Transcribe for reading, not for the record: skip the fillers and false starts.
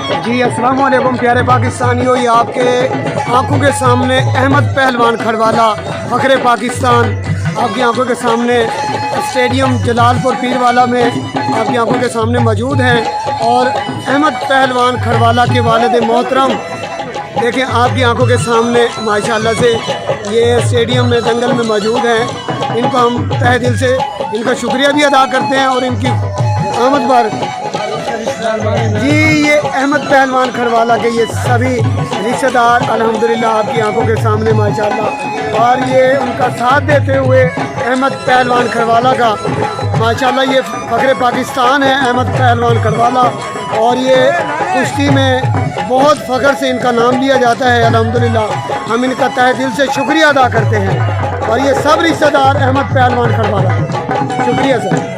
जी अस्सलाम वालेकुम प्यारे पाकिस्तानियों, ये आपके आंखों के सामने अहमद पहलवान खड़वाला फ़ख्रे पाकिस्तान आपकी आंखों के सामने स्टेडियम जलालपुर पीरवाला में आपकी आंखों के सामने मौजूद हैं। और अहमद पहलवान खड़वाला के वालिद मोहतरम देखें आपकी आंखों के सामने माशाल्लाह से ये स्टेडियम में दंगल में मौजूद हैं। इनको हम तहे दिल से इनका शुक्रिया भी अदा करते हैं और इनकी आमद पर जी ये अहमद पहलवान खड़वाला के ये सभी रिश्तेदार अल्हम्दुलिल्लाह आपकी आंखों के सामने माशाल्लाह, और ये उनका साथ देते हुए अहमद पहलवान खड़वाला का माशाल्लाह ये फ़ख्रे पाकिस्तान है अहमद पहलवान खड़वाला। और ये कुश्ती में बहुत फ़ख्र से इनका नाम लिया जाता है अल्हम्दुलिल्लाह। हम इनका तहे दिल से शुक्रिया अदा करते हैं। और ये सब रिश्तेदार अहमद पहलवान खड़वाला, शुक्रिया सर।